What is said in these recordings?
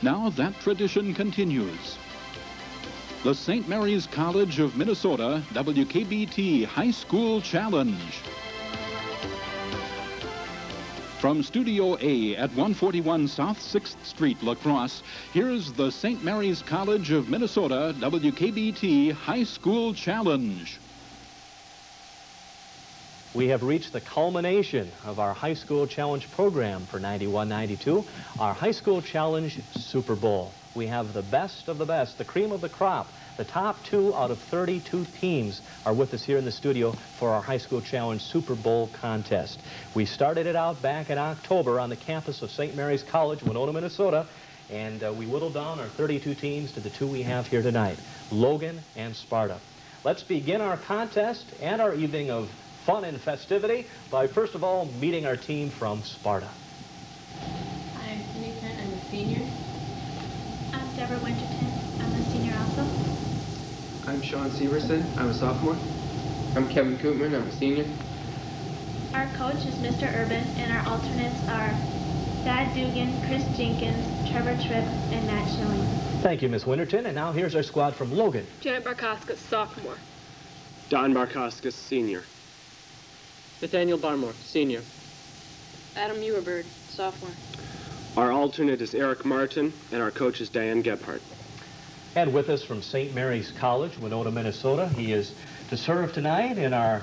Now that tradition continues. The St. Mary's College of Minnesota WKBT High School Challenge. From Studio A at 141 South 6th Street, La Crosse, here's the St. Mary's College of Minnesota WKBT High School Challenge. We have reached the culmination of our High School Challenge program for 91-92, our High School Challenge Super Bowl. We have the best of the best, the cream of the crop. The top 2 out of 32 teams are with us here in the studio for our High School Challenge Super Bowl contest. We started it out back in October on the campus of St. Mary's College, Winona, Minnesota, and we whittled down our 32 teams to the 2 we have here tonight, Logan and Sparta. Let's begin our contest and our evening of fun and festivity by first of all meeting our team from Sparta. I'm Cindy Kent, I'm a senior. I'm Deborah Winterton, I'm a senior also. I'm Sean Severson, I'm a sophomore. I'm Kevin Koopman, I'm a senior. Our coach is Mr. Urban, and our alternates are Thad Dugan, Chris Jenkins, Trevor Tripp, and Matt Schilling. Thank you, Miss Winterton, and now here's our squad from Logan. Janet Barkoskas, sophomore. Don Barkoskas, senior. Nathaniel Barmore, senior. Adam Muirbird, sophomore. Our alternate is Eric Martin, and our coach is Diane Gebhardt. And with us from St. Mary's College, Winona, Minnesota, he is to serve tonight in our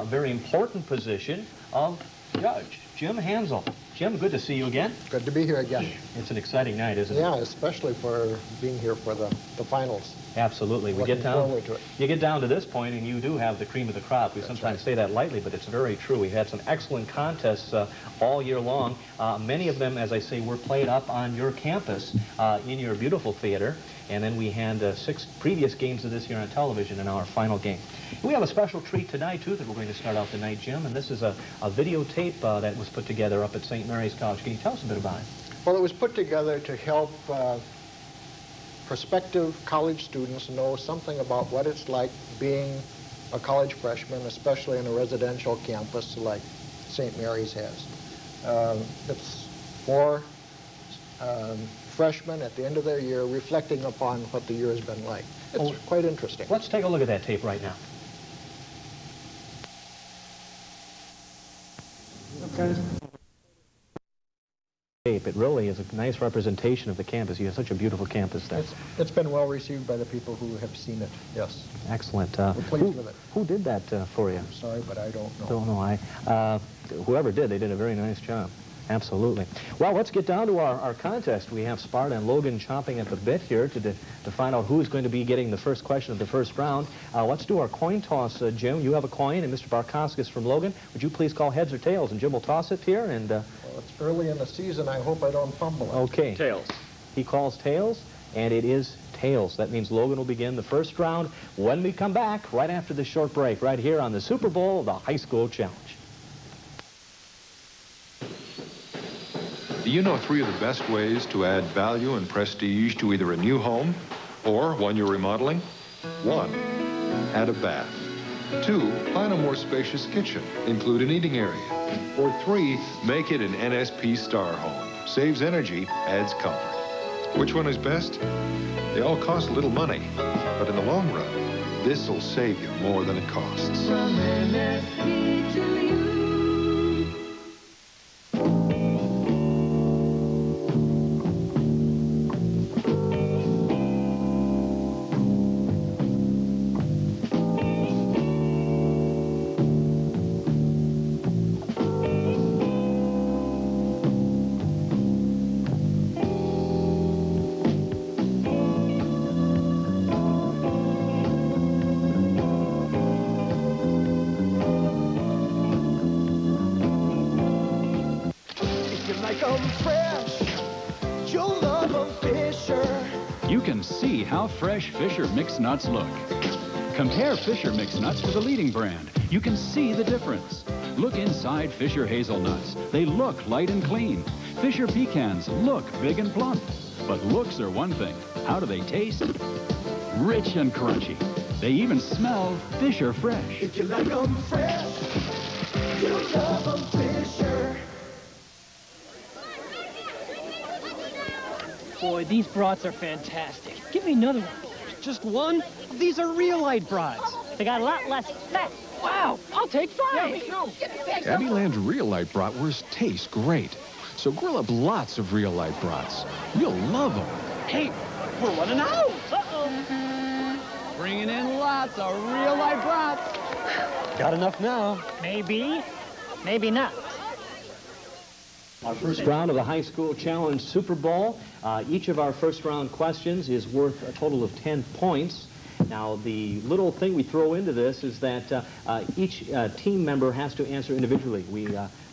very important position of judge, Jim Hansel. Jim, good to see you again. Good to be here again. It's an exciting night, isn't it? Yeah, especially for being here for the finals. Absolutely. Looking forward to it. You get down to this point and you do have the cream of the crop. We sometimes say that lightly, but it's very true. We've had some excellent contests all year long. Many of them, as I say, were played up on your campus in your beautiful theater. And then we had 6 previous games of this year on television in our final game. We have a special treat tonight, too, that we're going to start out the night, Jim. And this is a videotape that was put together up at St. Mary's College. Can you tell us a bit about it? Well, it was put together to help prospective college students know something about what it's like being a college freshman, especially in a residential campus like St. Mary's has. It's for freshmen at the end of their year reflecting upon what the year has been like. It's quite interesting. Let's take a look at that tape right now. Okay. It really is a nice representation of the campus. You have such a beautiful campus there. It's been well received by the people who have seen it, yes. Excellent. We're pleased with it. Who did that for you? I'm sorry, but I don't know. Don't know. Whoever did, they did a very nice job. Absolutely. Well, let's get down to our contest. We have Sparta and Logan chomping at the bit here to find out who's going to be getting the first question of the first round. Let's do our coin toss, Jim. You have a coin, and Mr. Barkoskas from Logan. Would you please call heads or tails? And Jim will toss it here. And well, it's early in the season. I hope I don't fumble it. Okay. Tails. He calls tails, and it is tails. That means Logan will begin the first round when we come back right after this short break, right here on the Super Bowl, the High School Challenge. Do you know 3 of the best ways to add value and prestige to either a new home or one you're remodeling? 1, add a bath. 2, plan a more spacious kitchen, include an eating area. Or 3, make it an NSP Star home. Saves energy, adds comfort. Which one is best? They all cost a little money, but in the long run, this will save you more than it costs. From NSP to you. You can see how fresh Fisher Mixed Nuts look. Compare Fisher Mixed Nuts to the leading brand. You can see the difference. Look inside Fisher Hazelnuts. They look light and clean. Fisher Pecans look big and plump. But looks are one thing. How do they taste? Rich and crunchy. They even smell Fisher fresh. If you like them fresh, you love them Fisher. boy, these brats are fantastic. Give me another one. Just one? These are Rheolite brats. They got a lot less fat. Wow, I'll take 5. Abbeyland's Rheolite bratwurst tastes great. So grill up lots of Rheolite brats. You'll love them. Hey, we're running out. Uh-oh. Bringing in lots of Rheolite brats. Got enough now. Maybe, maybe not. Our first round of the High School Challenge Super Bowl. Each of our first round questions is worth a total of 10 points. Now, the little thing we throw into this is that each team member has to answer individually.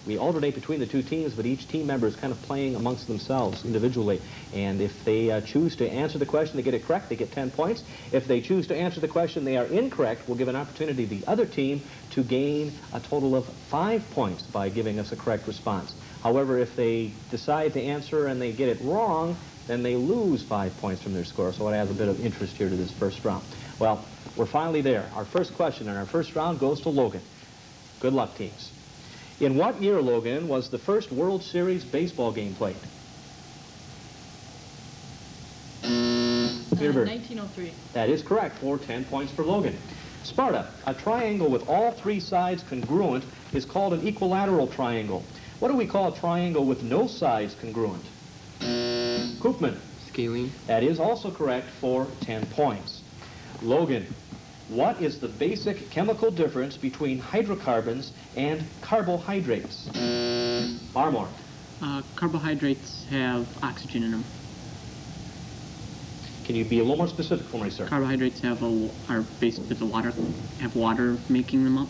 We alternate between the two teams, but each team member is kind of playing amongst themselves individually. And if they choose to answer the question, they get it correct, they get 10 points. If they choose to answer the question, they are incorrect, we'll give an opportunity to the other team to gain a total of 5 points by giving us a correct response. However, if they decide to answer and they get it wrong, then they lose 5 points from their score. So it adds a bit of interest here to this first round. Well, we're finally there. Our first question in our first round goes to Logan. Good luck, teams. In what year, Logan, was the first World Series baseball game played? Peterbird. 1903. That is correct, for 10 points for Logan. Sparta, a triangle with all 3 sides congruent is called an equilateral triangle. What do we call a triangle with no sides congruent? Koopman. Scalene. That is also correct for 10 points. Logan, what is the basic chemical difference between hydrocarbons and carbohydrates? Barmore. Carbohydrates have oxygen in them. Can you be a little more specific for me, sir? Carbohydrates are basically have water making them up.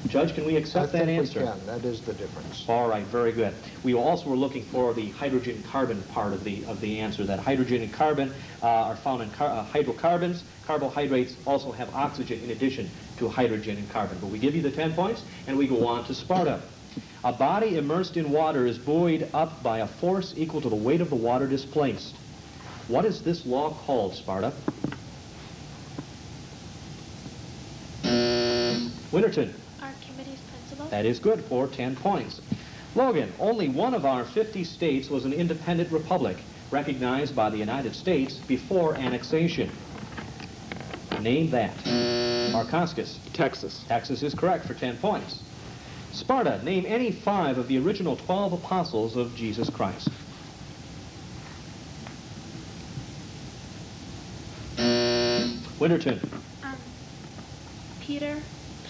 Judge, can we accept that answer? We can. That is the difference. All right, very good. We also were looking for the hydrogen-carbon part of the answer. That hydrogen and carbon are found in hydrocarbons. Carbohydrates also have oxygen in addition to hydrogen and carbon. But we give you the 10 points, and we go on to Sparta. A body immersed in water is buoyed up by a force equal to the weight of the water displaced. What is this law called, Sparta? Winterton. Archimedes' principle. That is good for 10 points. Logan, only one of our 50 states was an independent republic, recognized by the United States before annexation. Name that. Markoskis. Texas. Texas is correct for 10 points. Sparta, name any 5 of the original 12 apostles of Jesus Christ. Winterton. Peter,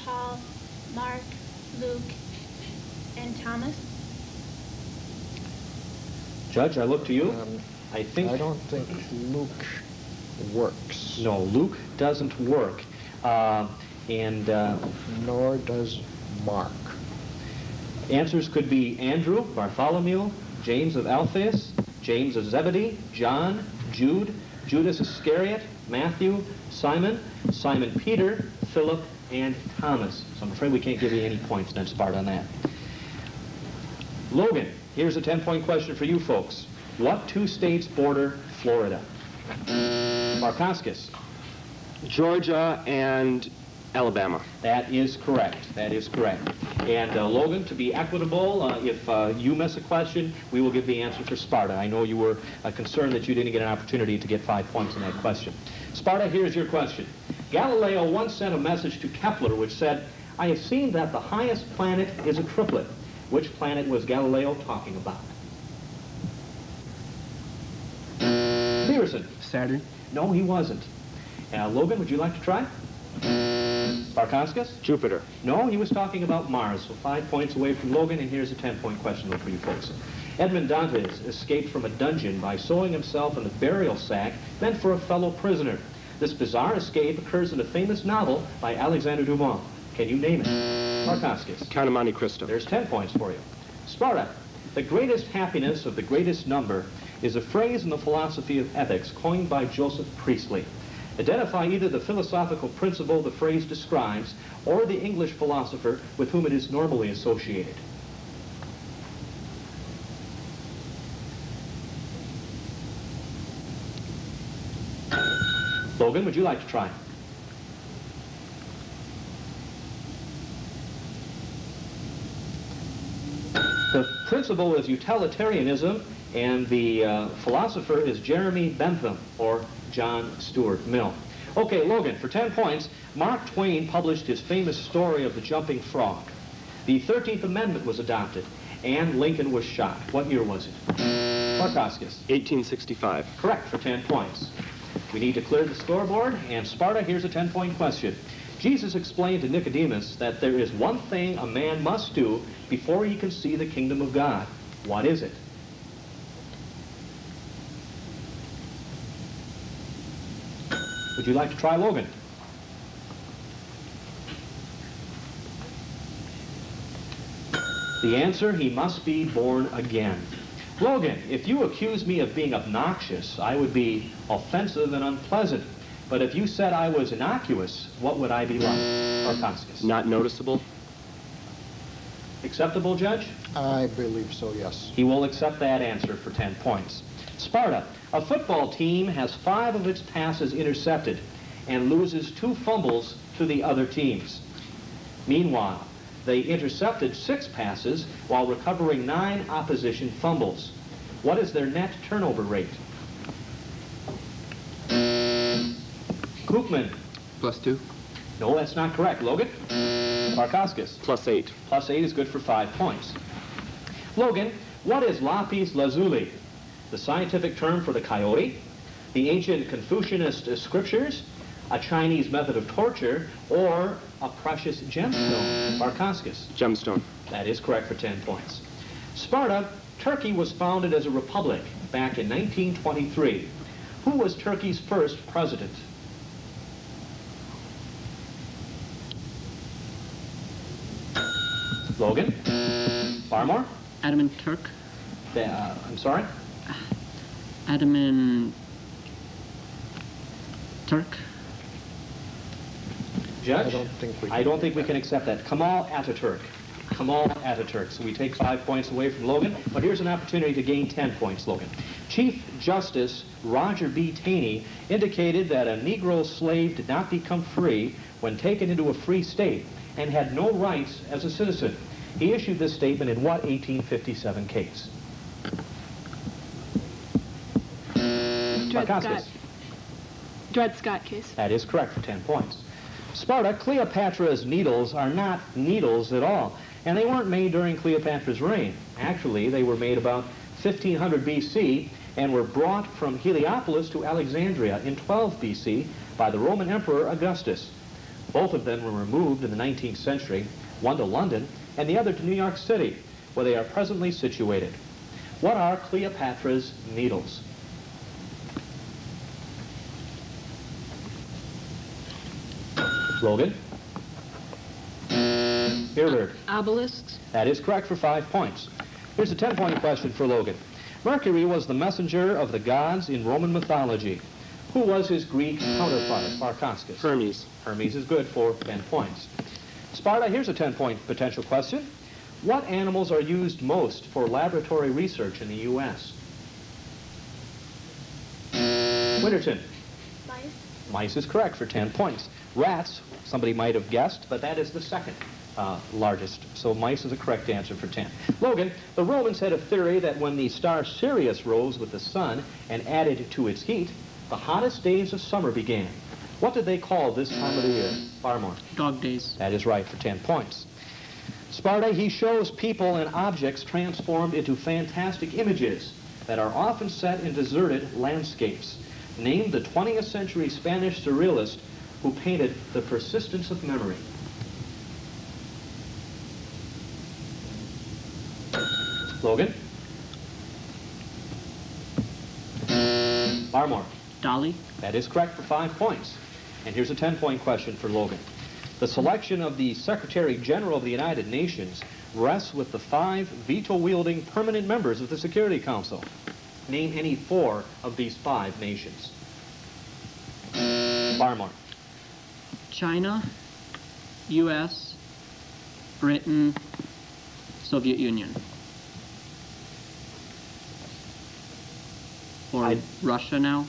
Paul, Mark, Luke, and Thomas. Judge, I look to you. I don't think Luke works. No, Luke doesn't work. Nor does Mark. Answers could be Andrew, Bartholomew, James of Alphaeus, James of Zebedee, John, Jude, Judas Iscariot, Matthew, Simon, Simon Peter, Philip, and Thomas. So I'm afraid we can't give you any points then, Sparta, on that. Logan, here's a 10-point question for you folks. What 2 states border Florida? Markoskis. Georgia and Alabama. That is correct. That is correct. And Logan, to be equitable, if you miss a question, we will give the answer for Sparta. I know you were concerned that you didn't get an opportunity to get 5 points in that question. Sparta, here's your question. Galileo once sent a message to Kepler which said, "I have seen that the highest planet is a triplet." Which planet was Galileo talking about? Peterson. Saturn. No, he wasn't. Logan, would you like to try? Barkoskis? Jupiter. No, he was talking about Mars, so 5 points away from Logan, and here's a 10-point question for you folks. Edmond Dantes escaped from a dungeon by sewing himself in a burial sack meant for a fellow prisoner. This bizarre escape occurs in a famous novel by Alexander Dumas. Can you name it? Markoskis. Count of Monte Cristo. There's 10 points for you. Sparta. The greatest happiness of the greatest number is a phrase in the philosophy of ethics coined by Joseph Priestley. Identify either the philosophical principle the phrase describes or the English philosopher with whom it is normally associated. Logan, would you like to try? The principle is utilitarianism, And the philosopher is Jeremy Bentham, or John Stuart Mill. Okay, Logan, for 10 points, Mark Twain published his famous story of the jumping frog. The 13th Amendment was adopted, and Lincoln was shot. What year was it? Barkowskis. 1865. Correct, for 10 points. We need to clear the scoreboard, and Sparta, here's a 10-point question. Jesus explained to Nicodemus that there is one thing a man must do before he can see the kingdom of God. What is it? Would you like to try, Logan? The answer, he must be born again. Logan, if you accuse me of being obnoxious, I would be offensive and unpleasant. But if you said I was innocuous, what would I be like? Barkowskis. Not noticeable. Acceptable, Judge? I believe so, yes. He will accept that answer for 10 points. Sparta, a football team has 5 of its passes intercepted and loses 2 fumbles to the other teams. Meanwhile, they intercepted 6 passes while recovering 9 opposition fumbles. What is their net turnover rate? Koopman. +2. No, that's not correct. Logan? Barkowskis. +8. +8 is good for 5 points. Logan, what is lapis lazuli? The scientific term for the coyote, the ancient Confucianist scriptures, a Chinese method of torture, or a precious gemstone? Barkowskis. Gemstone. That is correct for 10 points. Sparta, Turkey was founded as a republic back in 1923. Who was Turkey's first president? Logan? Barmore? Ataturk. I'm sorry? Ataturk. Judge? I don't think we can accept that. Kemal Ataturk. Kemal Ataturk. So we take 5 points away from Logan, but here's an opportunity to gain 10 points, Logan. Chief Justice Roger B. Taney indicated that a Negro slave did not become free when taken into a free state and had no rights as a citizen. He issued this statement in what 1857 case? Dred Scott case. That is correct for 10 points. Sparta, Cleopatra's needles are not needles at all, and they weren't made during Cleopatra's reign. Actually, they were made about 1500 BC and were brought from Heliopolis to Alexandria in 12 BC by the Roman Emperor Augustus. Both of them were removed in the 19th century, one to London and the other to New York City, where they are presently situated. What are Cleopatra's needles? Logan? Herbert. Obelisks. That is correct for 5 points. Here's a 10-point question for Logan. Mercury was the messenger of the gods in Roman mythology. Who was his Greek counterpart? Barkowskis. Hermes. Hermes is good for 10 points. Sparta, here's a 10-point potential question. What animals are used most for laboratory research in the U.S.? Winterton. Mice. Mice is correct for 10 points. Rats, somebody might have guessed, but that is the second largest. So mice is a correct answer for 10. Logan, the Romans had a theory that when the star Sirius rose with the sun and added to its heat, the hottest days of summer began. What did they call this time of the year? Barmore. Dog days. That is right for 10 points. Sparta, he shows people and objects transformed into fantastic images that are often set in deserted landscapes. Name the 20th century Spanish surrealist who painted The Persistence of Memory. Logan? Barmore. Dali. That is correct for 5 points. And here's a 10-point question for Logan. The selection of the Secretary General of the United Nations rests with the 5 veto-wielding permanent members of the Security Council. Name any 4 of these 5 nations. Barmore. China, U.S., Britain, Soviet Union. Or Russia now?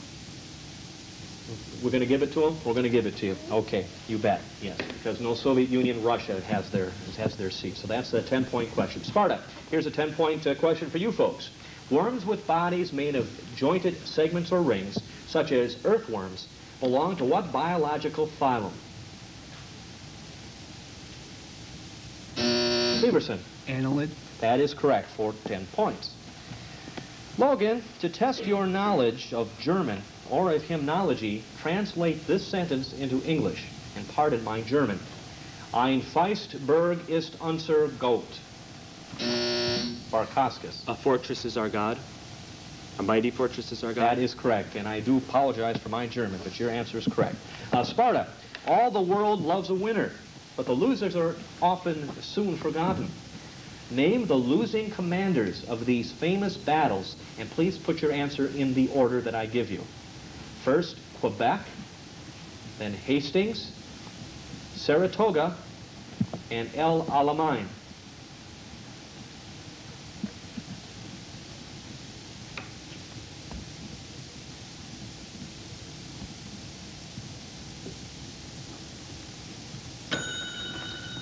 We're going to give it to them? We're going to give it to you. Okay, you bet. Yes, because no Soviet Union, Russia has their seat. So that's a 10-point question. Sparta, here's a 10-point question for you folks. Worms with bodies made of jointed segments or rings, such as earthworms, belong to what biological phylum? Severson. Annelid. That is correct for 10 points. Logan, to test your knowledge of German or of hymnology, translate this sentence into English, and pardon my German. Ein Feistberg ist unser Gott. Barkaskas. A fortress is our God. A mighty fortress is our God. That is correct, and I do apologize for my German, but your answer is correct. Sparta, all the world loves a winner, but the losers are often soon forgotten. Name the losing commanders of these famous battles, and please put your answer in the order that I give you. First, Quebec, then Hastings, Saratoga, and El Alamein.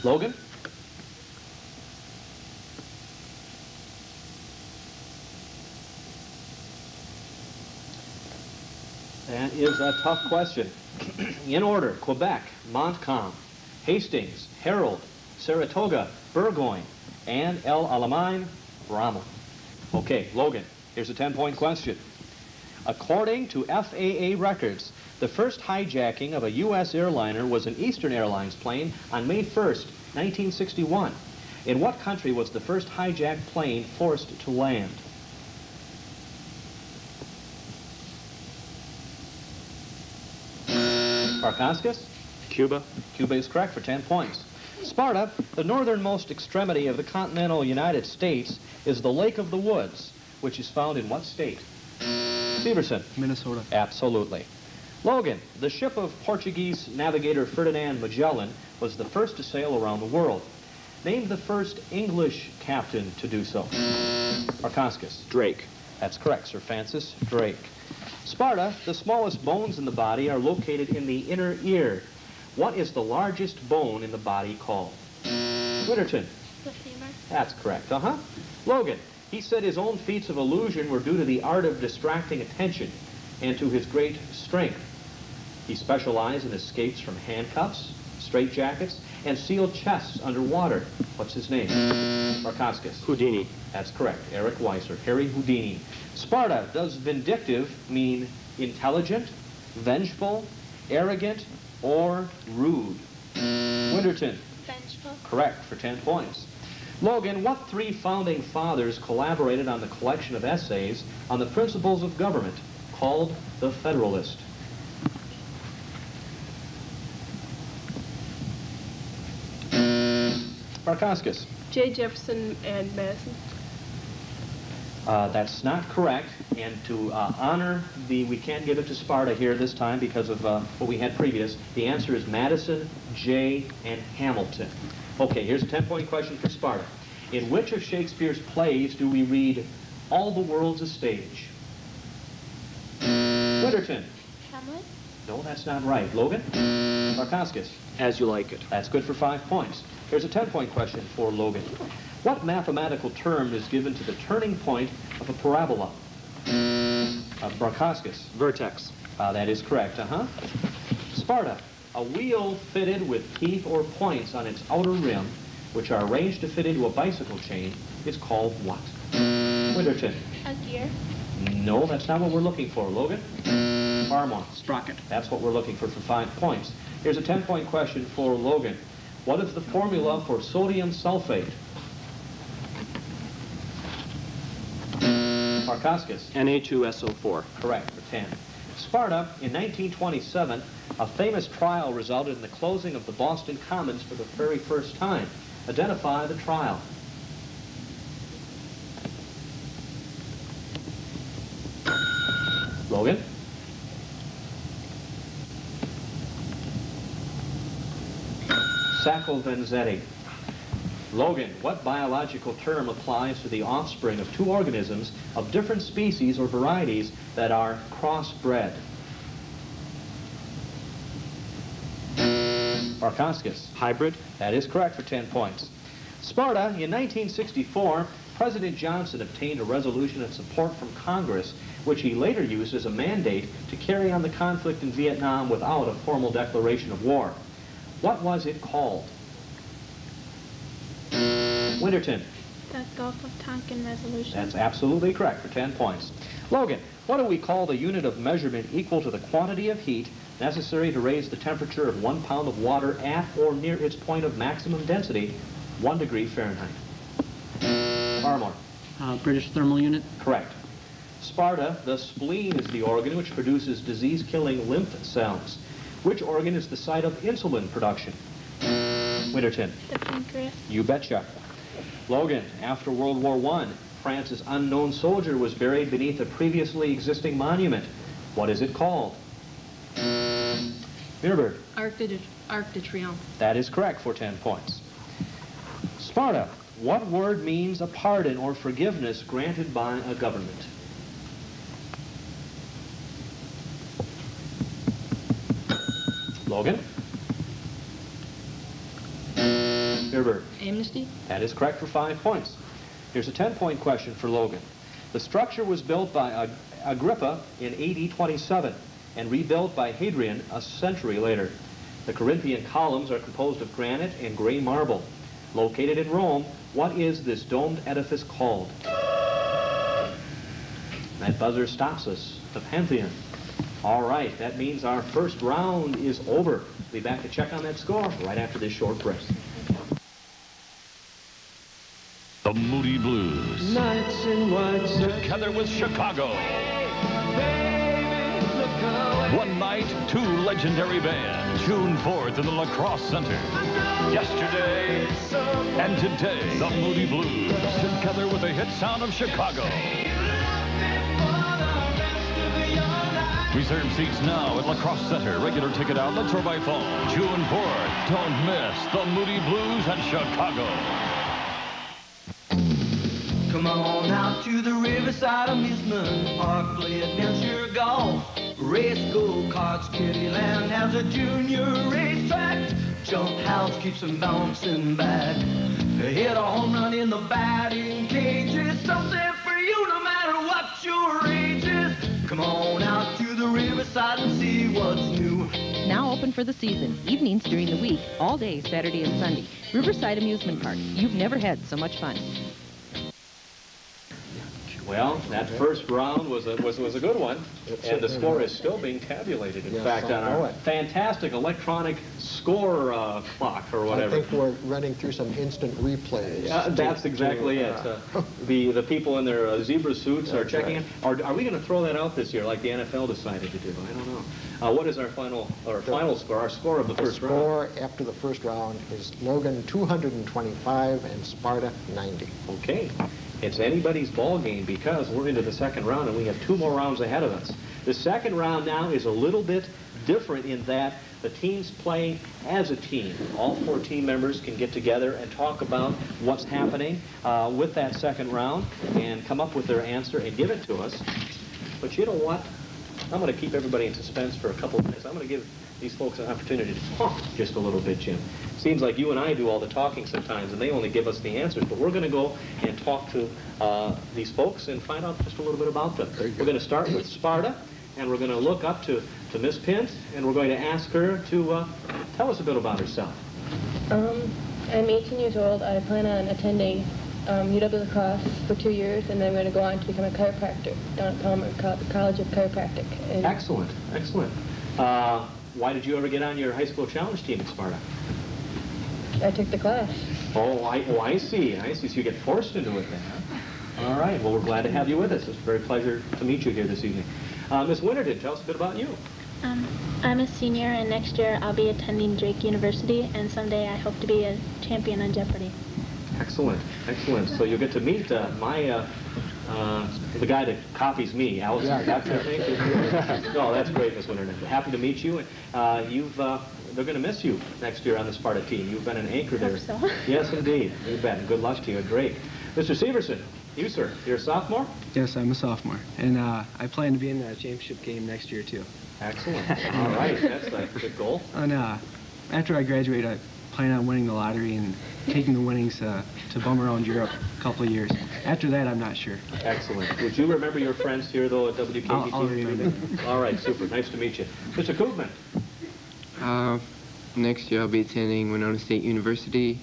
Logan? That is a tough question. In order, Quebec, Montcalm, Hastings, Herald, Saratoga, Burgoyne, and El Alamein, Rommel. Okay, Logan, here's a 10-point question. According to FAA records, the first hijacking of a U.S. airliner was an Eastern Airlines plane on May 1st, 1961. In what country was the first hijacked plane forced to land? Barkaskas? Cuba. Cuba is correct for 10 points. Sparta, the northernmost extremity of the continental United States, is the Lake of the Woods, which is found in what state? Severson. Minnesota. Absolutely. Logan, the ship of Portuguese navigator Ferdinand Magellan was the first to sail around the world. Name the first English captain to do so. Barkaskas. Drake. That's correct, Sir Francis Drake. Sparta, the smallest bones in the body are located in the inner ear. What is the largest bone in the body called? Winterton. The femur. That's correct, Logan, he said his own feats of illusion were due to the art of distracting attention and to his great strength. He specialized in escapes from handcuffs, straitjackets, and sealed chests underwater. What's his name? Barkaskas. Houdini. That's correct. Eric Weiser. Harry Houdini. Sparta, does vindictive mean intelligent, vengeful, arrogant, or rude? Winterton. Vengeful. Correct for 10 points. Logan, what three founding fathers collaborated on the collection of essays on the principles of government called the Federalist? Barkaskas. J. Jefferson and Madison. That's not correct, and to honor we can't give it to Sparta here this time because of what we had previous. The answer is Madison, Jay, and Hamilton. Okay, here's a 10-point question for Sparta. In which of Shakespeare's plays do we read all the world's a stage? Winterton. Hamlet. No, that's not right. Logan? Barkaskas. As You Like It. That's good for 5 points. Here's a 10-point question for Logan. What mathematical term is given to the turning point of a parabola? Barkaskas. Vertex. That is correct, Sparta. A wheel fitted with teeth or points on its outer rim, which are arranged to fit into a bicycle chain, is called what? Winterton. A gear. No, that's not what we're looking for. Logan? Farmont. Sprocket. That's what we're looking for 5 points. Here's a 10-point question for Logan. What is the formula for sodium sulfate? Barkaskas. Na2SO4. Correct for 10. Sparta, in 1927, a famous trial resulted in the closing of the Boston Commons for the very first time. Identify the trial. Logan? Sacco Vanzetti. Logan, what biological term applies to the offspring of two organisms of different species or varieties that are crossbred? Barkaskas. Hybrid. That is correct for 10 points. Sparta, in 1964, President Johnson obtained a resolution of support from Congress, which he later used as a mandate to carry on the conflict in Vietnam without a formal declaration of war. What was it called? Winterton. The Gulf of Tonkin Resolution. That's absolutely correct for 10 points. Logan, what do we call the unit of measurement equal to the quantity of heat necessary to raise the temperature of 1 pound of water at or near its point of maximum density, 1 degree Fahrenheit? Barmore. British thermal unit. Correct. Sparta, the spleen is the organ which produces disease-killing lymph cells. Which organ is the site of insulin production? Winterton. The pancreas. You betcha. Logan, after World War I, France's unknown soldier was buried beneath a previously existing monument. What is it called? Mirabird. Arc de Triomphe. That is correct for 10 points. Sparta, what word means a pardon or forgiveness granted by a government? Logan? Mirabird. Amnesty. That is correct for 5 points. Here's a 10-point question for Logan. The structure was built by Agrippa in AD 27 and rebuilt by Hadrian a century later. The Corinthian columns are composed of granite and gray marble. Located in Rome, what is this domed edifice called? That buzzer stops us. The Pantheon. All right, that means our first round is over. We'll be back to check on that score right after this short break. The Moody Blues. Nights in white Together with Chicago. One night, 2 legendary bands. June 4th in the La Crosse Center. Yesterday and today, the Moody Blues. Together with the hit sound of Chicago. Reserve seats now at La Crosse Center. Regular ticket outlets or by phone. June 4th. Don't miss the Moody Blues and Chicago. Come on out to the Riverside Amusement Park, play adventure golf, race go-karts. Kittyland has a junior racetrack. Jump house keeps them bouncing back. Hit a home run in the batting cages. Something for you no matter what your age is. Come on out to the Riverside and see what's new. Now open for the season. Evenings during the week, all day Saturday and Sunday. Riverside Amusement Park. You've never had so much fun. Well, that first round was a good one, and the score is still being tabulated. In fact, on our fantastic electronic score clock or whatever. I think we're running through some instant replays. That's exactly it. The people in their zebra suits are checking it. Are we going to throw that out this year like the NFL decided to do? I don't know. What is our final score? Our score of the first round. The score after the first round is Logan 225 and Sparta 90. Okay. It's anybody's ball game because we're into the second round and we have 2 more rounds ahead of us. The second round now is a little bit different in that the teams play as a team. All 4 team members can get together and talk about what's happening with that second round and come up with their answer and give it to us. But you know what? I'm going to keep everybody in suspense for a couple of minutes. I'm going to give these folks an opportunity to talk just a little bit, Jim. Seems like you and I do all the talking sometimes, and they only give us the answers. But we're going to go and talk to these folks and find out just a little bit about them. We're going to start with Sparta, and we're going to look up to Miss Pint, and we're going to ask her to tell us a bit about herself. I'm 18 years old. I plan on attending UW-La Crosse for 2 years, and then I'm going to go on to become a chiropractor down at Palmer College of Chiropractic. And excellent, excellent. Why did you ever get on your high school challenge team at Sparta? I took the class. Oh, I see. I see. So you get forced into it then, huh? All right. Well, we're glad to have you with us. It's a very pleasure to meet you here this evening. Miss Winterton, tell us a bit about you. I'm a senior, and next year I'll be attending Drake University, and someday I hope to be a champion on Jeopardy! Excellent, excellent. So you'll get to meet the guy that copies me, Allison. Yeah. That's her name? No, that's great, Miss Winterton. Happy to meet you. They're going to miss you next year on the Sparta team. You've been an anchor there. So. Yes, indeed. You bet. And good luck to you at Drake. Mr. Severson, you, sir, you're a sophomore? Yes, I'm a sophomore. And I plan to be in the championship game next year, too. Excellent. All right. That's a good goal. And after I graduate, I plan on winning the lottery and taking the winnings to bum around Europe a couple of years. After that, I'm not sure. Excellent. Would you remember your friends here, though, at WKTT? I'll remember. All right, super. Nice to meet you. Mr. Koopman. Next year, I'll be attending Winona State University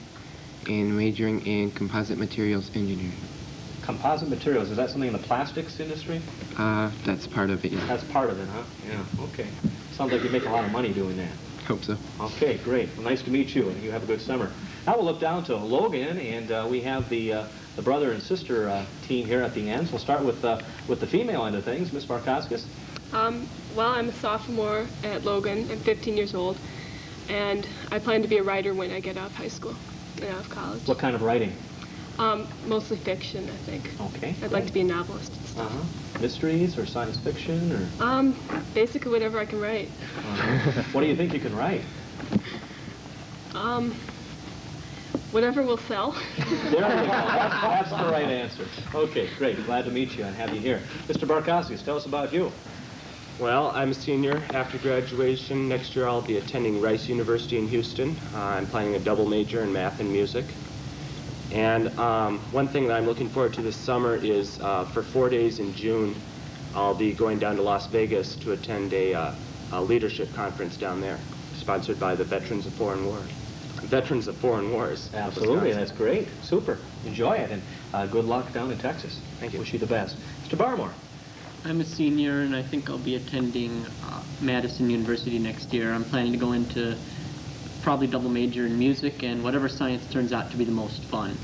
and majoring in composite materials engineering. Composite materials, is that something in the plastics industry? That's part of it, yeah. That's part of it, huh? Yeah, okay. Sounds like you make a lot of money doing that. Hope so. Okay, great. Well, nice to meet you, and you have a good summer. Now we'll look down to Logan, and we have the brother and sister team here at the end. So we'll start with the female end of things, Miss Barkowskis. Well, I'm a sophomore at Logan. I'm 15 years old, and I plan to be a writer when I get out of high school and out of college. What kind of writing? Mostly fiction, I think. Okay. I'd like to be a novelist. Mysteries or science fiction or? Basically whatever I can write. What do you think you can write? Whatever will sell. There we go. That's the right answer. Okay, great. Glad to meet you and have you here. Mr. Barkowskis, tell us about you. Well, I'm a senior. After graduation, next year I'll be attending Rice University in Houston. I'm planning a double major in math and music. And one thing that I'm looking forward to this summer is for 4 days in June, I'll be going down to Las Vegas to attend a leadership conference down there, sponsored by the Veterans of Foreign Wars. Veterans of Foreign Wars. Absolutely, that's great. Super. Enjoy it, and good luck down in Texas. Thank you. Wish you the best. Mr. Barmore. I'm a senior, and I think I'll be attending Madison University next year. I'm planning to go into probably double major in music and whatever science turns out to be the most fun.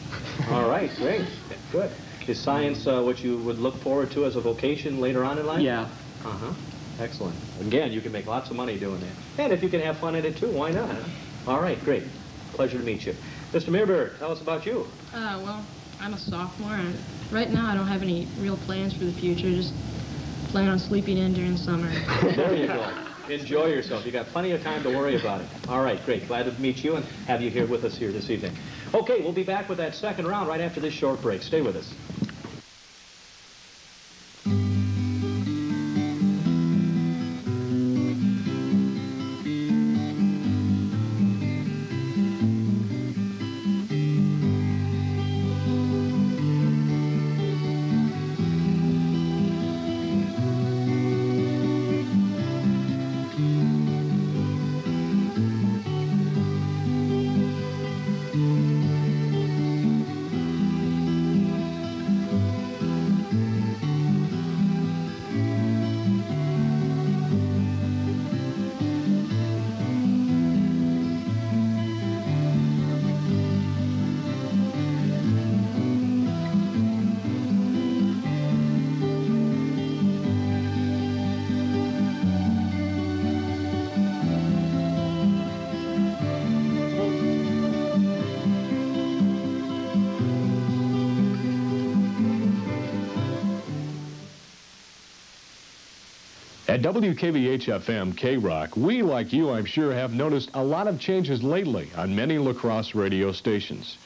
All right, great. Good. Is science what you would look forward to as a vocation later on in life? Yeah. Uh-huh. Excellent. Again, you can make lots of money doing that. And if you can have fun in it too, why not? All right, great. Pleasure to meet you. Mr. Meerberg, tell us about you. Well, I'm a sophomore, and right now I don't have any real plans for the future. Just plan on sleeping in during summer. There you go. Enjoy yourself. You got plenty of time to worry about it. All right, great. Glad to meet you and have you here with us here this evening. Okay, we'll be back with that second round right after this short break. Stay with us. At WKBH-FM K-Rock, we, like you, I'm sure, have noticed a lot of changes lately on many La Crosse radio stations.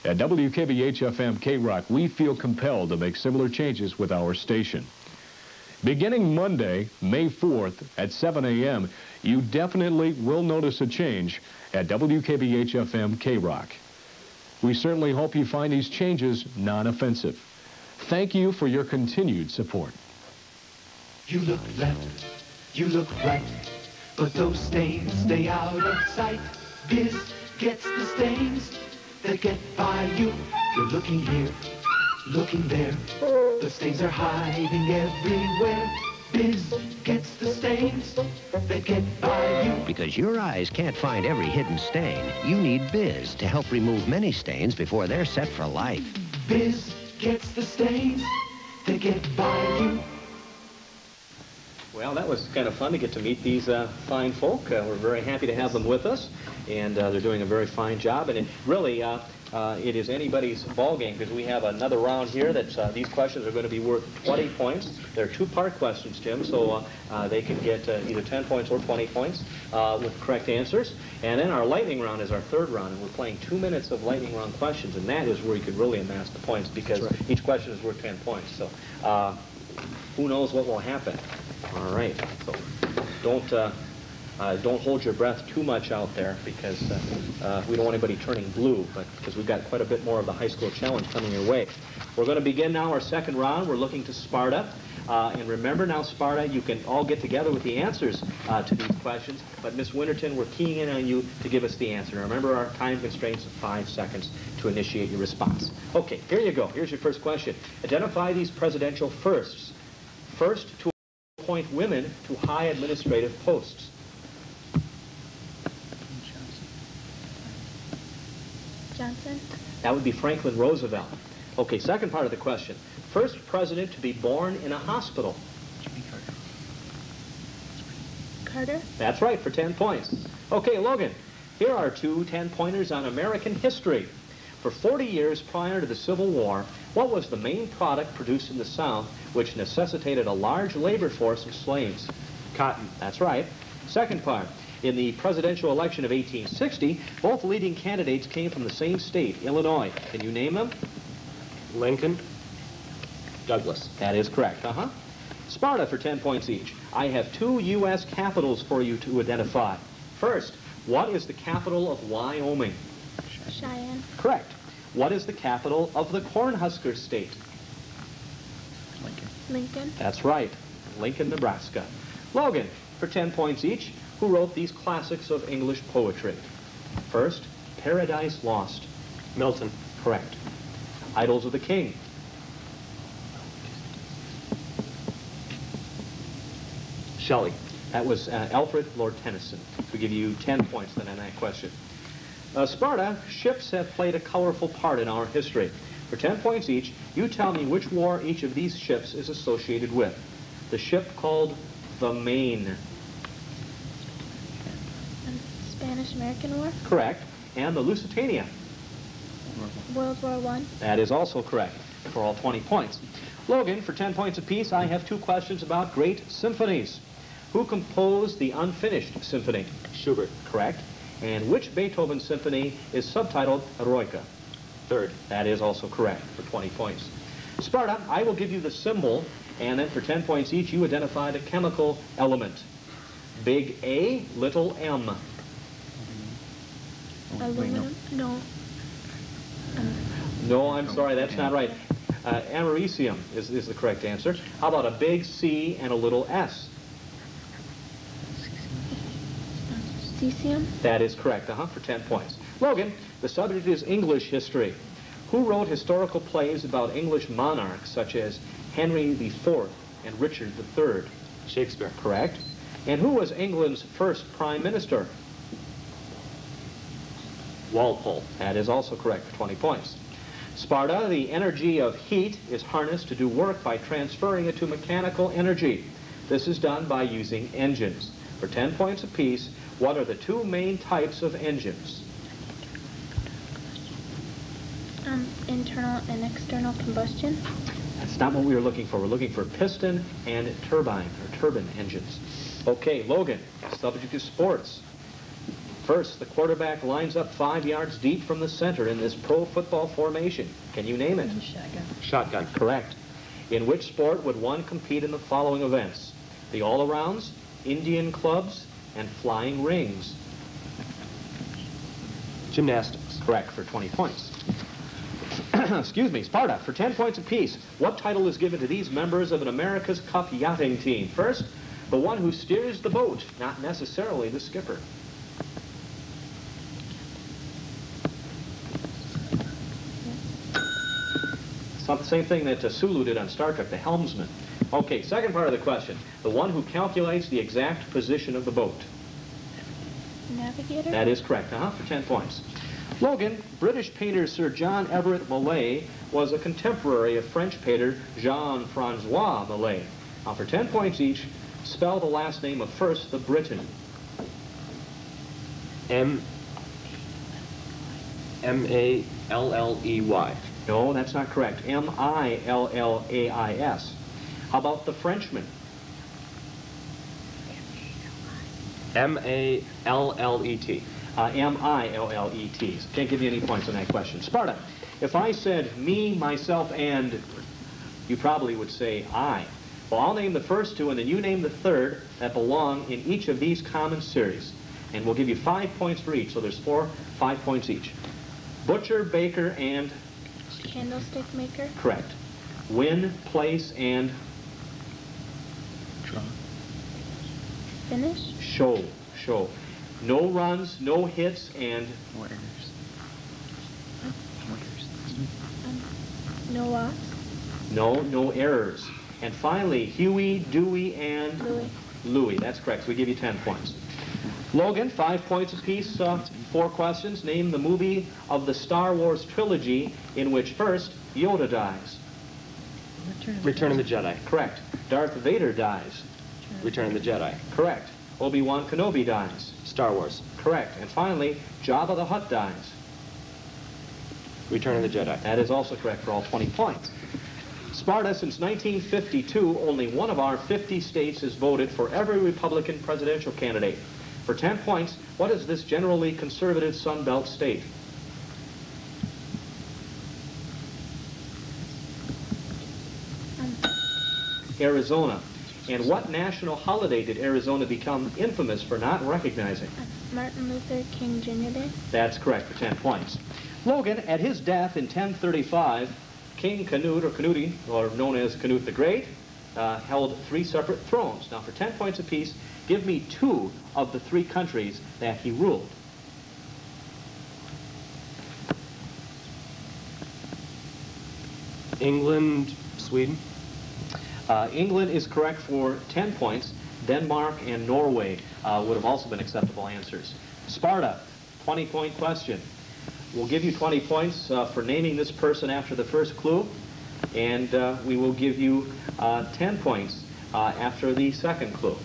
At WKBH-FM K-Rock, we feel compelled to make similar changes with our station. Beginning Monday, May 4th at 7 a.m., you definitely will notice a change at WKBH-FM K-Rock. We certainly hope you find these changes non-offensive. Thank you for your continued support. You look left, you look right, but those stains stay out of sight. Biz gets the stains that get by you. You're looking here, looking there, the stains are hiding everywhere. Biz gets the stains that get by you. Because your eyes can't find every hidden stain, you need Biz to help remove many stains before they're set for life. Biz gets the stains that get by you. Well, that was kind of fun to get to meet these fine folk. We're very happy to have them with us, and they're doing a very fine job. And it really, it is anybody's ball game because we have another round here that these questions are going to be worth 20 points. They're two-part questions, Tim, so they can get either 10 points or 20 points with correct answers. And then our lightning round is our third round, and we're playing 2 minutes of lightning round questions, and that is where you could really amass the points because each question is worth 10 points. So who knows what will happen. All right, so don't Don't hold your breath too much out there because we don't want anybody turning blue, but because we've got quite a bit more of the high school challenge coming your way. We're going to begin now our second round. We're looking to Sparta. And remember now, Sparta, you can all get together with the answers to these questions, but Miss Winterton, we're keying in on you to give us the answer. Now, remember our time constraints of 5 seconds to initiate your response. Okay, here you go. Here's your first question. Identify these presidential firsts. First to appoint women to high administrative posts. Johnson. That would be Franklin Roosevelt. Okay, second part of the question. First president to be born in a hospital. Carter. That's right, for 10 points. Okay, Logan, here are 2 10-pointers on American history. For 40 years prior to the Civil War, what was the main product produced in the South which necessitated a large labor force of slaves? Cotton. That's right. Second part. In the presidential election of 1860, both leading candidates came from the same state, Illinois. Can you name them? Lincoln. Douglas. That is correct. Sparta for 10 points each. I have 2 U.S. capitals for you to identify. First, what is the capital of Wyoming? Cheyenne. Correct. What is the capital of the Cornhusker State? Lincoln. That's right. Lincoln, Nebraska. Logan, for 10 points each, who wrote these classics of English poetry? First, Paradise Lost. Milton. Correct. Idols of the King. Shelley. That was Alfred Lord Tennyson. We give you 10 points then on that question. Sparta, ships have played a colorful part in our history. For 10 points each, you tell me which war each of these ships is associated with. The ship called the Maine. Spanish-American War. Correct. And the Lusitania. World War I. That is also correct for all 20 points. Logan, for 10 points apiece, I have 2 questions about great symphonies. Who composed the Unfinished Symphony? Schubert. Correct. And which Beethoven symphony is subtitled Eroica? Third. That is also correct for 20 points. Sparta, I will give you the symbol, and then for 10 points each, you identify the chemical element. Big A, little m. Aluminum? No. No, I'm sorry, that's not right. Americium is the correct answer. How about a big C and a little s? Cesium? That is correct, for 10 points. Logan, the subject is English history. Who wrote historical plays about English monarchs such as Henry IV and Richard III? Shakespeare. Correct. And who was England's first prime minister? Walpole. That is also correct for 20 points. Sparta, the energy of heat is harnessed to do work by transferring it to mechanical energy. This is done by using engines. For 10 points apiece, what are the 2 main types of engines? Internal and external combustion. That's not what we were looking for. We're looking for piston and turbine, or turbine engines. Okay, Logan, subject is sports. First, the quarterback lines up 5 yards deep from the center in this pro football formation. Can you name it? Shotgun. Shotgun. Correct. In which sport would one compete in the following events? The all-arounds, Indian clubs, and flying rings. Gymnastics. Correct for 20 points. Excuse me, Sparta, for 10 points apiece, what title is given to these members of an America's Cup yachting team? First, the one who steers the boat, not necessarily the skipper. Same thing that Sulu did on Star Trek, the helmsman. Okay, second part of the question. The one who calculates the exact position of the boat. Navigator? That is correct, for 10 points. Logan, British painter Sir John Everett Millais was a contemporary of French painter Jean-Francois Millais. Now for 10 points each, spell the last name of first the Briton. M-A-L-L-E-Y. No, that's not correct. M-I-L-L-A-I-S. How about the Frenchman? M-A-L-L-E-T. M-I-L-L-E-T. Can't give you any points on that question. Sparta, if I said me, myself, and, you probably would say I. Well, I'll name the first two, and then you name the third that belong in each of these common series. And we'll give you 5 points for each, so there's 5 points each. Butcher, baker, and... Candlestick maker. Correct. Win, place, and... Draw. Finish. Show. No runs, no hits, and... No errors. No loss. No errors. And finally, Huey, Dewey, and... Louie. That's correct. So we give you 10 points. Logan, 5 points apiece, 4 questions. Name the movie of the Star Wars trilogy in which first Yoda dies. Return of the Jedi. Correct. Darth Vader dies. Return of the Jedi. Correct. Obi-Wan Kenobi dies. Star Wars. Correct. And finally, Jabba the Hutt dies. Return of the Jedi. That is also correct for all 20 points. Sparta, since 1952, only one of our 50 states has voted for every Republican presidential candidate. For 10 points, what is this generally conservative Sun Belt state? Arizona. And what national holiday did Arizona become infamous for not recognizing? Martin Luther King Jr. Day. That's correct for 10 points. Logan, at his death in 1035, King Canute, or known as Canute the Great, held 3 separate thrones. Now, for 10 points apiece, give me 2 of the 3 countries that he ruled. England, Sweden. England is correct for 10 points. Denmark and Norway would have also been acceptable answers. Sparta, 20-point question. We'll give you 20 points for naming this person after the first clue, and we will give you 10 points after the second clue.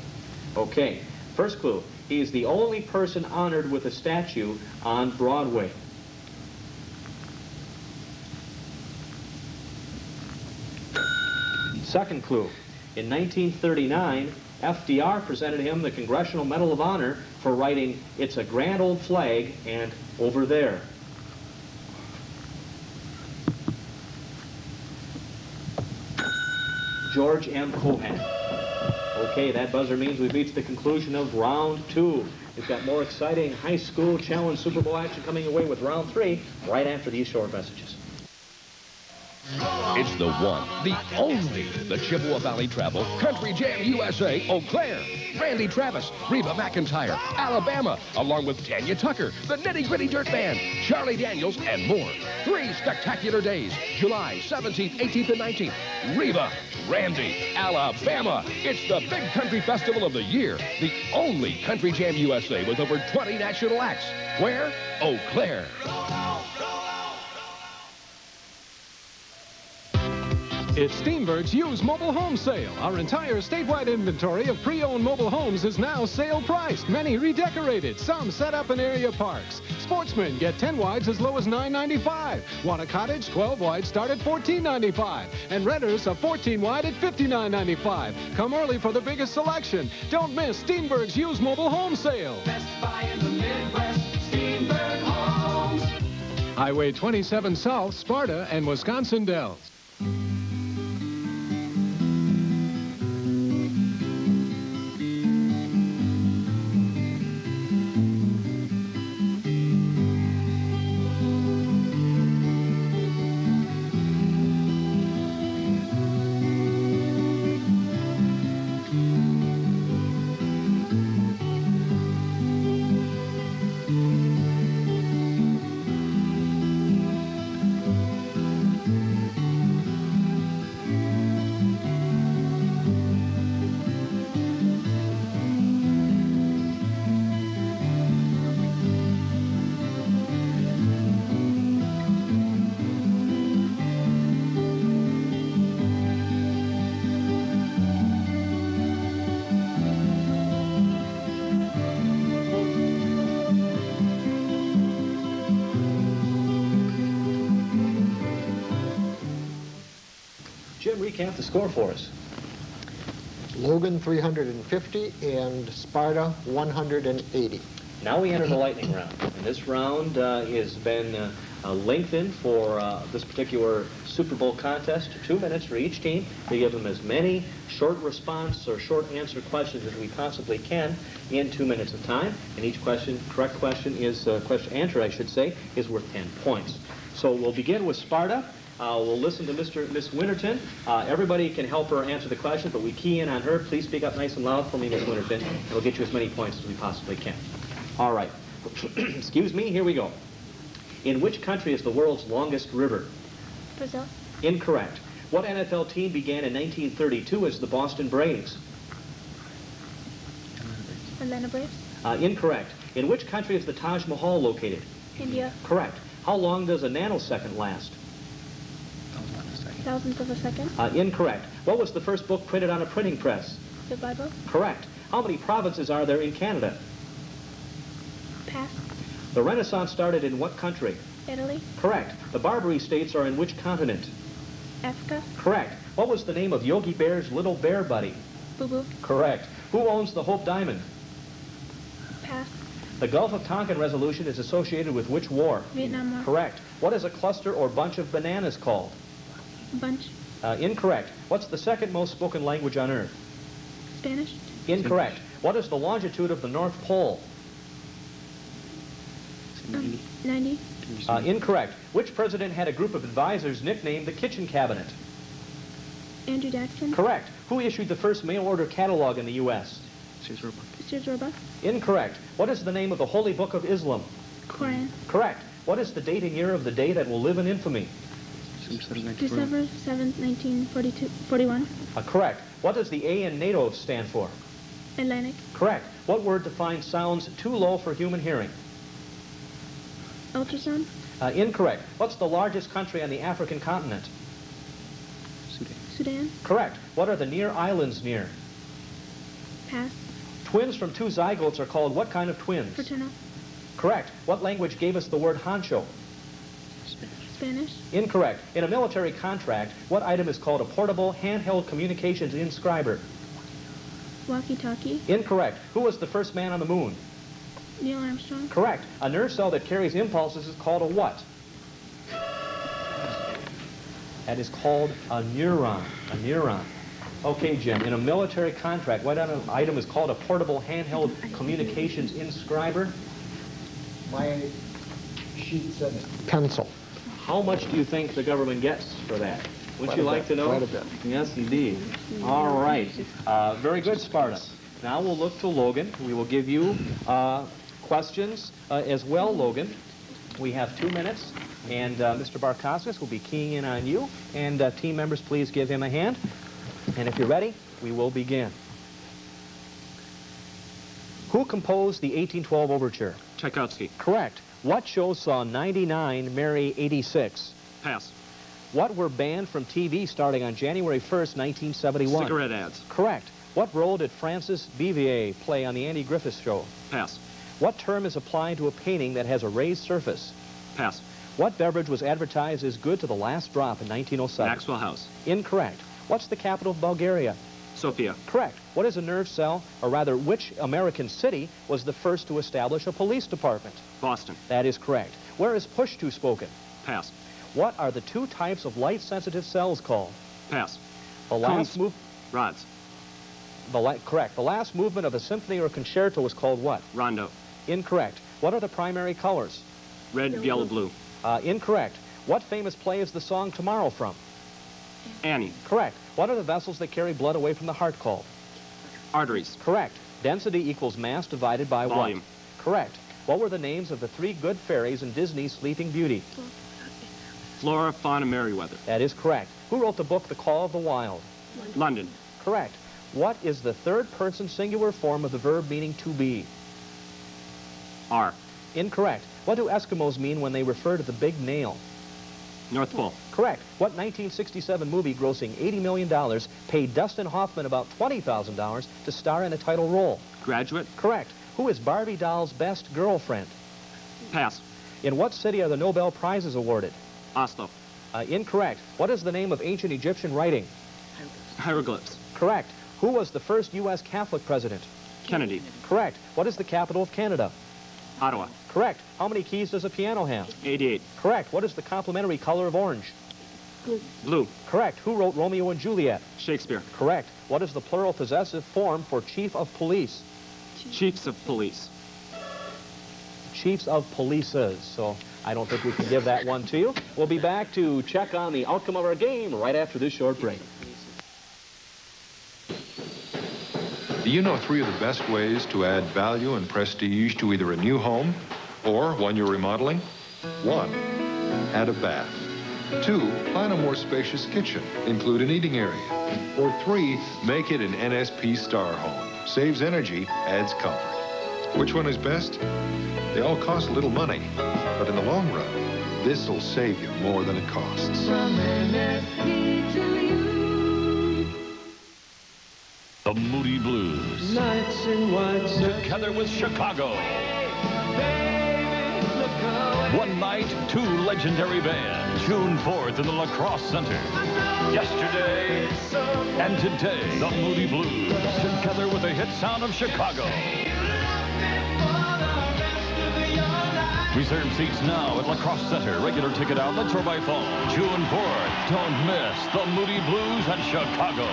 Okay, first clue. He is the only person honored with a statue on Broadway. Second clue. In 1939, FDR presented him the Congressional Medal of Honor for writing, "It's a grand old flag," and "over there." George M. Cohan. Okay, that buzzer means we've reached the conclusion of round 2. We've got more exciting high school challenge Super Bowl action coming away with round 3 right after these short messages. It's the one, the only, the Chippewa Valley Travel Country Jam USA Eau Claire. Randy Travis, Reba McEntire, Alabama, along with Tanya Tucker, the Nitty Gritty Dirt Band, Charlie Daniels, and more. 3 spectacular days, July 17th, 18th, and 19th. Reba, Randy, Alabama. It's the big country festival of the year. The only Country Jam USA with over 20 national acts. Where? Eau Claire. It's Steenberg's used mobile home sale. Our entire statewide inventory of pre-owned mobile homes is now sale priced. Many redecorated, some set up in area parks. Sportsmen get 10 wides as low as $9.95. Want a cottage? 12 wides start at $14.95. And renters a 14 wide at $59.95. Come early for the biggest selection. Don't miss Steenberg's used mobile home sale. Best buy in the Midwest, Steenberg Homes. Highway 27 South, Sparta, and Wisconsin Dells. Recap the score for us. Logan 350 and Sparta 180. Now we enter the lightning round. And this round has been lengthened for this particular Super Bowl contest to 2 minutes for each team. We give them as many short response or short answer questions as we possibly can in 2 minutes of time. And each question, correct question is, answer I should say, is worth 10 points. So we'll begin with Sparta. We'll listen to Miss Winterton. Everybody can help her answer the question, but we key in on her. Please speak up nice and loud for me, Miss Winterton, and we'll get you as many points as we possibly can. All right. Excuse me, here we go. In which country is the world's longest river? Brazil. Incorrect. What NFL team began in 1932 as the Boston Braves? Atlanta Braves. Incorrect. In which country is the Taj Mahal located? India. Correct. How long does a nanosecond last? Thousandth of a second. Incorrect. What was the first book printed on a printing press? The Bible. Correct. How many provinces are there in Canada? Pass. The Renaissance started in what country? Italy. Correct. The Barbary States are in which continent? Africa. Correct. What was the name of Yogi Bear's little bear buddy? Boo Boo. Correct. Who owns the Hope Diamond? Pass. The Gulf of Tonkin resolution is associated with which war? Vietnam War. Correct. What is a cluster or bunch of bananas called? Bunch. Incorrect. What's the second most spoken language on Earth? Spanish. Incorrect. What is the longitude of the North Pole? 90. Incorrect. Which president had a group of advisors nicknamed the Kitchen Cabinet? Andrew Jackson. Correct. Who issued the first mail-order catalog in the U.S.? Sears Roebuck. Incorrect. What is the name of the Holy Book of Islam? Quran. Correct. What is the date and year of the day that will live in infamy? December 7th, 1941. Correct. What does the A in NATO stand for? Atlantic. Correct. What word defines sounds too low for human hearing? Ultrasound. Incorrect. What's the largest country on the African continent? Sudan. Correct. What are the near islands near? Pass. Twins from two zygotes are called what kind of twins? Fraternal. Correct. What language gave us the word honcho? Spanish. Incorrect. In a military contract, what item is called a portable handheld communications inscriber? Walkie-talkie. Incorrect. Who was the first man on the moon? Neil Armstrong. Correct. A nerve cell that carries impulses is called a what? That is called a neuron. A neuron. Okay, Jim. In a military contract, what item is called a portable handheld communications inscriber? My sheet said pencil. How much do you think the government gets for that? Would you like to know? Quite a bit. Yes, indeed. All right. Very good, Sparta. Now we'll look to Logan. We will give you questions as well, Logan. We have 2 minutes, and Mr. Barkoskas will be keying in on you. And team members, please give him a hand. And if you're ready, we will begin. Who composed the 1812 Overture? Tchaikovsky. Correct. What show saw 99 marry 86? Pass. What were banned from TV starting on January 1st, 1971? Cigarette ads. Correct. What role did Francis Vivier play on the Andy Griffith Show? Pass. What term is applied to a painting that has a raised surface? Pass. What beverage was advertised as good to the last drop in 1907? Maxwell House. Incorrect. What's the capital of Bulgaria? Sofia. Correct. What is a nerve cell, or rather, which American city was the first to establish a police department? Boston. That is correct. Where is Pushtu spoken? Pass. What are the two types of light-sensitive cells called? Pass. The last move. Rods. Correct. The last movement of a symphony or concerto was called what? Rondo. Incorrect. What are the primary colors? Red, yellow, blue. Incorrect. What famous play is the song Tomorrow from? Annie. Correct. What are the vessels that carry blood away from the heart called? Arteries. Correct. Density equals mass divided by volume. What? Correct. What were the names of the three good fairies in Disney's Sleeping Beauty? Flora, Fauna, Merriweather. That is correct. Who wrote the book The Call of the Wild? London. Correct. What is the third-person singular form of the verb meaning to be? Are. Incorrect. What do Eskimos mean when they refer to the big nail? North Pole. Correct. What 1967 movie grossing $80 million paid Dustin Hoffman about $20,000 to star in a title role? Graduate. Correct. Who is Barbie doll's best girlfriend? Pass. In what city are the Nobel Prizes awarded? Oslo. Incorrect. What is the name of ancient Egyptian writing? Hieroglyphs. Correct. Who was the first U.S. Catholic president? Kennedy. Correct. What is the capital of Canada? Ottawa. Correct. How many keys does a piano have? 88. Correct. What is the complementary color of orange? Blue. Correct. Who wrote Romeo and Juliet? Shakespeare. Correct. What is the plural possessive form for chief of police? Chiefs of police. Chiefs of polices. So I don't think we can give that one to you. We'll be back to check on the outcome of our game right after this short break. Do you know 3 of the best ways to add value and prestige to either a new home or one you're remodeling? 1, add a bath. 2, plan a more spacious kitchen. Include an eating area. Or 3, make it an NSP Star home. Saves energy, adds comfort. Which one is best? They all cost a little money, but in the long run, this'll save you more than it costs. From NSP to you. The Moody Blues. Nights in white Together with Chicago. One night, 2 legendary bands. June 4th in the Lacrosse Center. Yesterday and today, the Moody Blues. Together with the hit sound of Chicago. Reserve seats now at Lacrosse Center. Regular ticket outlets or by phone. June 4th. Don't miss the Moody Blues and Chicago.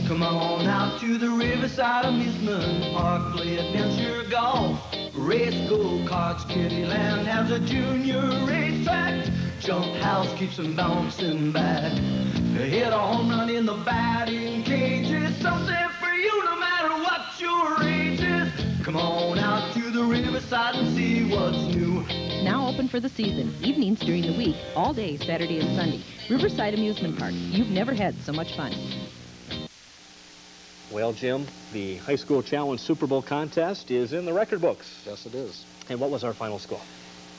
Come on out to the Riverside Amusement Park, play adventure golf, race go-karts. Kittyland has a junior racetrack. Jump house keeps them bouncing back. Hit a home run in the batting cages. Something for you no matter what your age is. Come on out to the Riverside and see what's new. Now open for the season. Evenings during the week, all day Saturday and Sunday. Riverside Amusement Park. You've never had so much fun. Well, Jim, the High School Challenge Super Bowl contest is in the record books. Yes, it is. And what was our final score?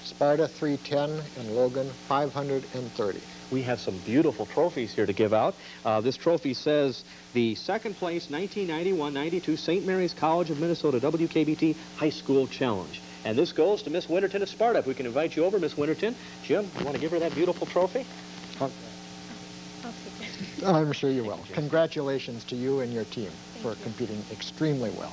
Sparta 310 and Logan 530. We have some beautiful trophies here to give out. This trophy says the second place 1991-92 St. Mary's College of Minnesota WKBT High School Challenge. And this goes to Miss Winterton of Sparta. If we can invite you over, Miss Winterton. Jim, you want to give her that beautiful trophy? I'm sure you will. Congratulations to you and your team for competing extremely well.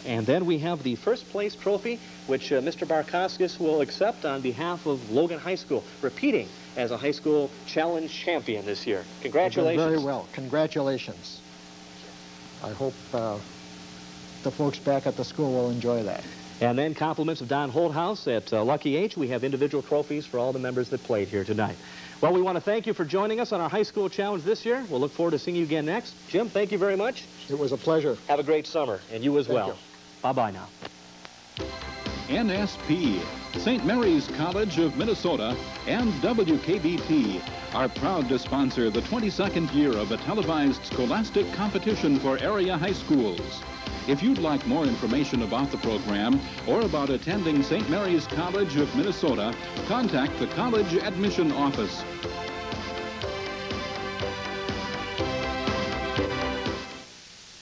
And then we have the first place trophy, which Mr. Barkoskis will accept on behalf of Logan High School, repeating as a high school challenge champion this year. Congratulations. Very well. Congratulations. I hope the folks back at the school will enjoy that. And then compliments of Don Holthouse at Lucky H. We have individual trophies for all the members that played here tonight. Well, we want to thank you for joining us on our high school challenge this year. We'll look forward to seeing you again next. Jim, thank you very much. It was a pleasure. Have a great summer, and you as well. Bye-bye now. NSP, St. Mary's College of Minnesota, and WKBT are proud to sponsor the 22nd year of a televised scholastic competition for area high schools. If you'd like more information about the program or about attending St. Mary's College of Minnesota, contact the College Admission Office.